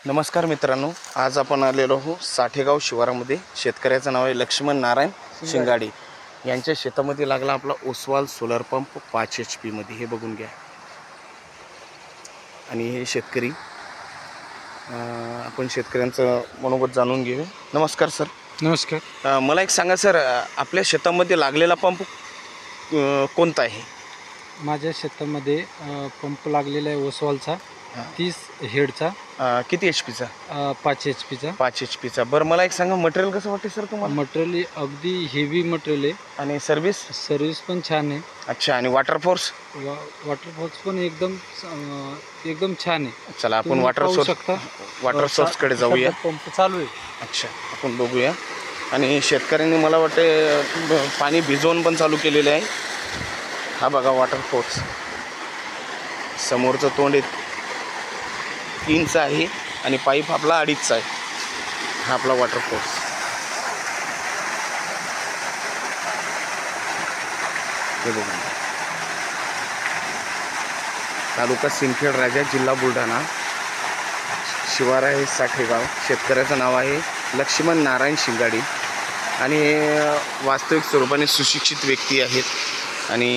नमस्कार मित्रांनो, आज आपण आलेलो आहोत साठेगाव शिवारामध्ये. शेतकऱ्याचं नाव आहे लक्ष्मण नारायण शिंगाडे. यांच्या शेतामध्ये लागला आपला ओसवाल सोलर पंप 5 HP मध्ये. हे बघून घ्या. आणि हे शेतकरी, आपण शेतकऱ्यांचं मनोगत जाणून घेऊ. नमस्कार सर. नमस्कार. मला एक सांगा सर, आपल्या शेतामध्ये लागलेला पंप कोणता आहे? माझ्या शेतामध्ये पंप लागलेला आहे ओसवालचा 30 हेडचा. किती HP चा? 5 HP चा. 5 HP चा. बरं, मला एक सांगा, मटेरियल कसं वाटते सर तुम्हाला? मटेरियल अगदी हेवी मटेरियल आहे आणि सर्व्हिस पण छान आहे. अच्छा. आणि वॉटर फोर्स? वॉटर फोर्स पण एकदम छान आहे. चला आपण तुम्ही वॉटर पाहू सोर्स शकता. वॉटर सोर्सकडे जाऊया. पंप चालू आहे. अच्छा, आपण बघूया. आणि शेतकऱ्यांनी मला वाटते पाणी भिजवून पण चालू केलेले आहे. हा बघा वॉटर फोर्स. समोरचं तोंड 3चं आहे आणि पाईप आपला 2.5चा आहे. हा आपला वॉटर फोर्स. हे बघा. तालुका सिंदखेड राजा, जिल्हा बुलढाणा. शिवार आहे साठेगाव. शेतकऱ्याचं नाव आहे लक्ष्मण नारायण शिंगाडे. आणि हे वास्तविक स्वरूपाने सुशिक्षित व्यक्ती आहेत आणि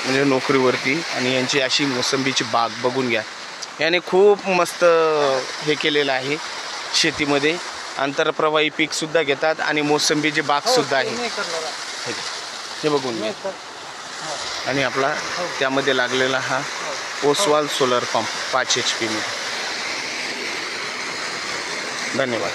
म्हणजे नोकरीवरती. आणि यांची अशी मोसंबीची बाग बघून घ्या. याने खूप मस्त हे केलेलं आहे. शेतीमध्ये आंतरप्रवाही पीकसुद्धा घेतात आणि मोसंबीची बागसुद्धा आहे. हे बघून घ्या. आणि आपला त्यामध्ये लागलेला हा ओसवाल सोलर पंप 5 HP मध्ये. धन्यवाद.